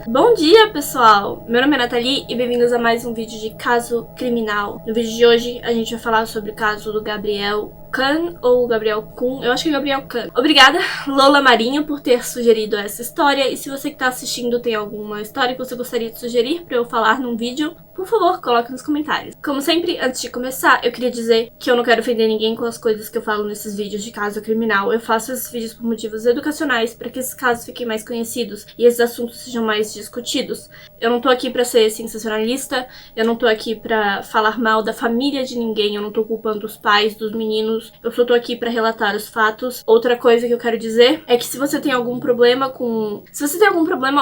Bom dia, pessoal! Meu nome é Nathalie e bem-vindos a mais um vídeo de Caso Criminal. No vídeo de hoje, a gente vai falar sobre o caso do Gabriel Khan, ou Gabriel Kun, eu acho que é Gabriel Khan. Obrigada, Lola Marinho, por ter sugerido essa história, e se você que tá assistindo tem alguma história que você gostaria de sugerir pra eu falar num vídeo, por favor, coloque nos comentários. Como sempre, antes de começar, eu queria dizer que eu não quero ofender ninguém com as coisas que eu falo nesses vídeos de caso criminal. Eu faço esses vídeos por motivos educacionais, para que esses casos fiquem mais conhecidos e esses assuntos sejam mais discutidos. Eu não tô aqui pra ser sensacionalista, eu não tô aqui pra falar mal da família de ninguém, eu não tô culpando os pais dos meninos, eu só tô aqui pra relatar os fatos. Outra coisa que eu quero dizer é que se você tem algum problema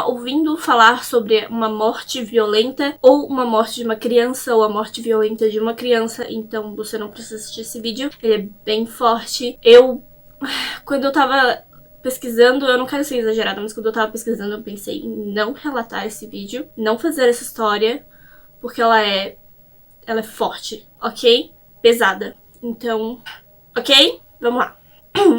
ouvindo falar sobre uma morte violenta, ou uma morte de uma criança, ou a morte violenta de uma criança, então você não precisa assistir esse vídeo. Ele é bem forte. Quando eu tava pesquisando, eu não quero ser exagerada, mas quando eu tava pesquisando eu pensei em não relatar esse vídeo, não fazer essa história, porque ela é forte, ok? Pesada. Então, ok? Vamos lá.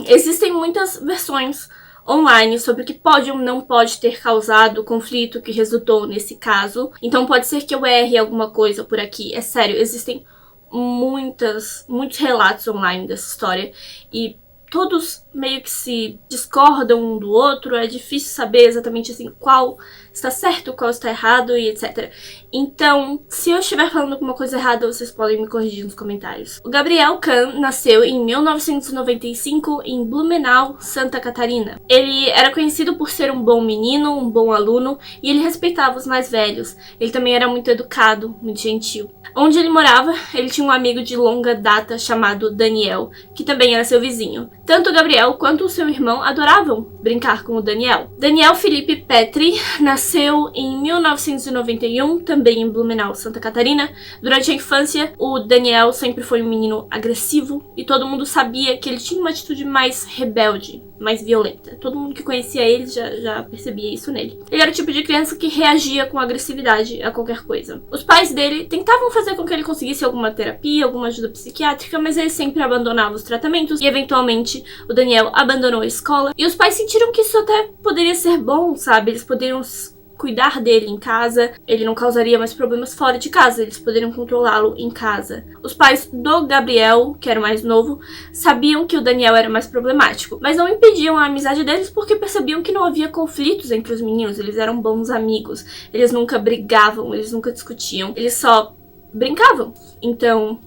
Existem muitas versões online sobre o que pode ou não pode ter causado o conflito que resultou nesse caso. Então pode ser que eu erre alguma coisa por aqui. É sério, existem muitos relatos online dessa história e todos meio que se discordam um do outro, é difícil saber exatamente assim qual está certo, qual está errado e etc. Então, se eu estiver falando alguma coisa errada, vocês podem me corrigir nos comentários. O Gabriel Khan nasceu em 1995 em Blumenau, Santa Catarina. Ele era conhecido por ser um bom menino, um bom aluno, e ele respeitava os mais velhos. Ele também era muito educado, muito gentil. Onde ele morava, ele tinha um amigo de longa data chamado Daniel, que também era seu vizinho. Tanto o Gabriel quanto o seu irmão adoravam brincar com o Daniel. Daniel Felipe Petri nasceu em 1991, também em Blumenau, Santa Catarina. Durante a infância, o Daniel sempre foi um menino agressivo e todo mundo sabia que ele tinha uma atitude mais rebelde, mais violenta. Todo mundo que conhecia ele já percebia isso nele. Ele era o tipo de criança que reagia com agressividade a qualquer coisa. Os pais dele tentavam fazer com que ele conseguisse alguma terapia, alguma ajuda psiquiátrica, mas ele sempre abandonava os tratamentos e eventualmente o Daniel abandonou a escola. E os pais sentiram que isso até poderia ser bom, sabe? Eles poderiam cuidar dele em casa, ele não causaria mais problemas fora de casa, eles poderiam controlá-lo em casa. Os pais do Gabriel, que era o mais novo, sabiam que o Daniel era mais problemático, mas não impediam a amizade deles porque percebiam que não havia conflitos entre os meninos, eles eram bons amigos, eles nunca brigavam, eles nunca discutiam, eles só brincavam. Então,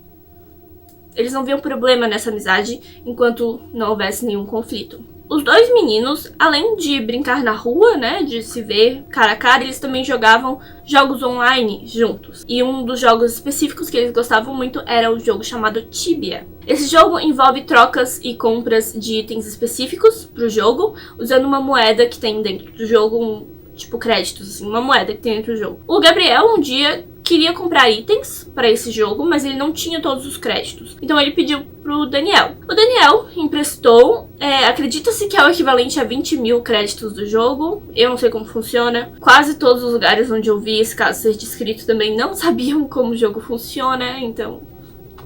eles não viam problema nessa amizade enquanto não houvesse nenhum conflito. Os dois meninos, além de brincar na rua, né, de se ver cara a cara, eles também jogavam jogos online juntos. E um dos jogos específicos que eles gostavam muito era o jogo chamado Tibia. Esse jogo envolve trocas e compras de itens específicos pro jogo, usando uma moeda que tem dentro do jogo, tipo créditos, assim, uma moeda que tem dentro do jogo. O Gabriel um dia queria comprar itens para esse jogo, mas ele não tinha todos os créditos. Então ele pediu pro Daniel. O Daniel emprestou, acredita-se que é o equivalente a 20 mil créditos do jogo. Eu não sei como funciona. Quase todos os lugares onde eu vi esse caso ser descrito também não sabiam como o jogo funciona, então...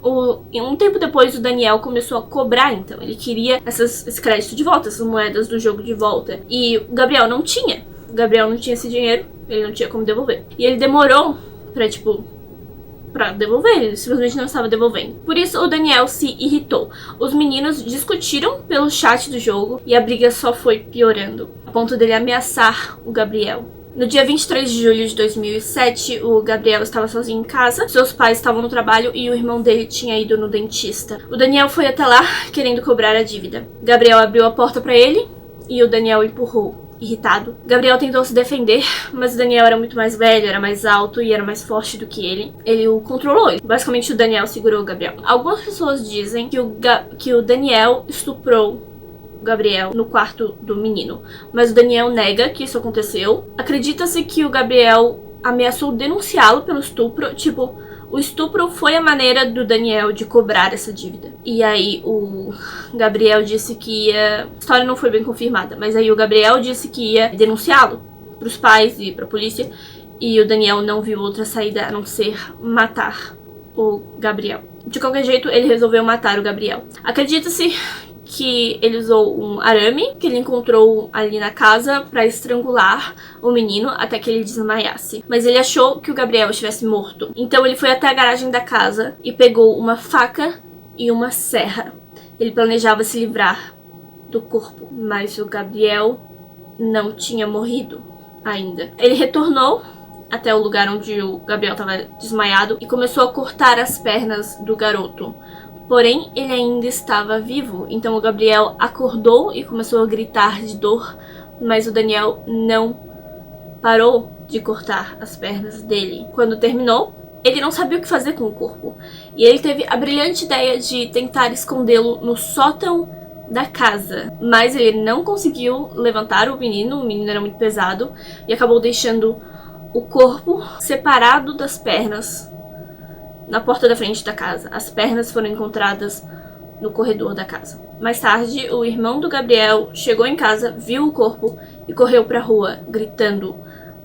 Um tempo depois o Daniel começou a cobrar, então. Ele queria esse crédito de volta, essas moedas do jogo de volta. E o Gabriel não tinha. O Gabriel não tinha esse dinheiro, ele não tinha como devolver. E ele demorou pra devolver, ele simplesmente não estava devolvendo. Por isso o Daniel se irritou. Os meninos discutiram pelo chat do jogo e a briga só foi piorando, a ponto dele ameaçar o Gabriel. No dia 23 de julho de 2007, o Gabriel estava sozinho em casa, seus pais estavam no trabalho e o irmão dele tinha ido no dentista. O Daniel foi até lá querendo cobrar a dívida. Gabriel abriu a porta para ele e o Daniel empurrou. Irritado, Gabriel tentou se defender, mas o Daniel era muito mais velho, era mais alto e era mais forte do que ele. Ele o controlou. Basicamente, o Daniel segurou o Gabriel. Algumas pessoas dizem que o Daniel estuprou o Gabriel no quarto do menino, mas o Daniel nega que isso aconteceu. Acredita-se que o Gabriel ameaçou denunciá-lo pelo estupro, tipo... O estupro foi a maneira do Daniel de cobrar essa dívida. E aí o Gabriel disse que ia... A história não foi bem confirmada, mas aí o Gabriel disse que ia denunciá-lo pros pais e pra polícia. E o Daniel não viu outra saída a não ser matar o Gabriel. De qualquer jeito, ele resolveu matar o Gabriel. Acredita-se que ele usou um arame que ele encontrou ali na casa pra estrangular o menino até que ele desmaiasse. Mas ele achou que o Gabriel estivesse morto. Então ele foi até a garagem da casa e pegou uma faca e uma serra. Ele planejava se livrar do corpo, mas o Gabriel não tinha morrido ainda. Ele retornou até o lugar onde o Gabriel estava desmaiado e começou a cortar as pernas do garoto. Porém, ele ainda estava vivo, então o Gabriel acordou e começou a gritar de dor, mas o Daniel não parou de cortar as pernas dele. Quando terminou, ele não sabia o que fazer com o corpo, e ele teve a brilhante ideia de tentar escondê-lo no sótão da casa. Mas ele não conseguiu levantar o menino era muito pesado, e acabou deixando o corpo separado das pernas na porta da frente da casa. As pernas foram encontradas no corredor da casa. Mais tarde, o irmão do Gabriel chegou em casa, viu o corpo e correu pra rua, gritando,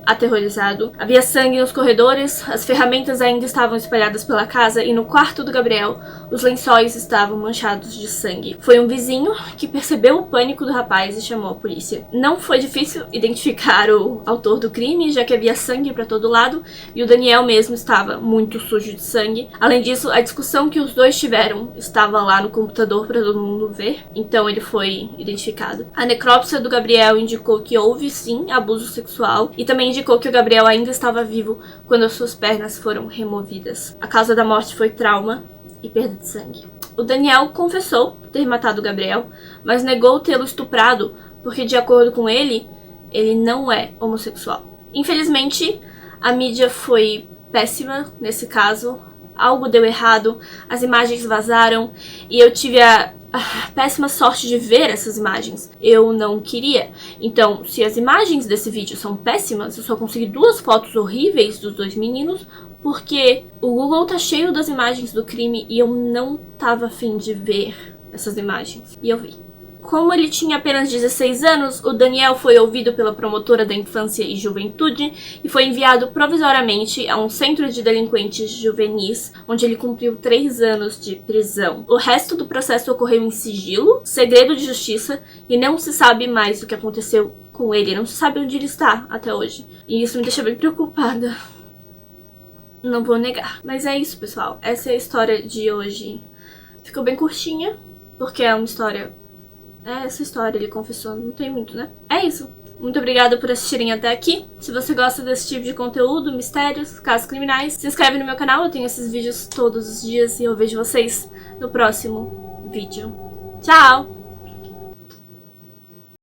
aterrorizado. Havia sangue nos corredores, as ferramentas ainda estavam espalhadas pela casa e no quarto do Gabriel, os lençóis estavam manchados de sangue. Foi um vizinho que percebeu o pânico do rapaz e chamou a polícia. Não foi difícil identificar o autor do crime, já que havia sangue para todo lado e o Daniel mesmo estava muito sujo de sangue. Além disso, a discussão que os dois tiveram estava lá no computador para todo mundo ver, então ele foi identificado. A necrópsia do Gabriel indicou que houve sim abuso sexual e também indicou que o Gabriel ainda estava vivo quando as suas pernas foram removidas. A causa da morte foi trauma e perda de sangue. O Daniel confessou ter matado o Gabriel, mas negou tê-lo estuprado porque, de acordo com ele, ele não é homossexual. Infelizmente, a mídia foi péssima nesse caso. Algo deu errado, as imagens vazaram e eu tive a péssima sorte de ver essas imagens. Eu não queria. Então, se as imagens desse vídeo são péssimas, eu só consegui 2 fotos horríveis dos 2 meninos, porque o Google tá cheio das imagens do crime e eu não tava afim de ver essas imagens. E eu vi. Como ele tinha apenas 16 anos, o Daniel foi ouvido pela promotora da infância e juventude e foi enviado provisoriamente a um centro de delinquentes juvenis, onde ele cumpriu 3 anos de prisão. O resto do processo ocorreu em sigilo, segredo de justiça, e não se sabe mais o que aconteceu com ele, não se sabe onde ele está até hoje. E isso me deixa bem preocupada. Não vou negar. Mas é isso, pessoal. Essa é a história de hoje. Ficou bem curtinha, porque é uma história... essa história, ele confessou, não tem muito, né? É isso. Muito obrigada por assistirem até aqui. Se você gosta desse tipo de conteúdo, mistérios, casos criminais, se inscreve no meu canal, eu tenho esses vídeos todos os dias e eu vejo vocês no próximo vídeo. Tchau!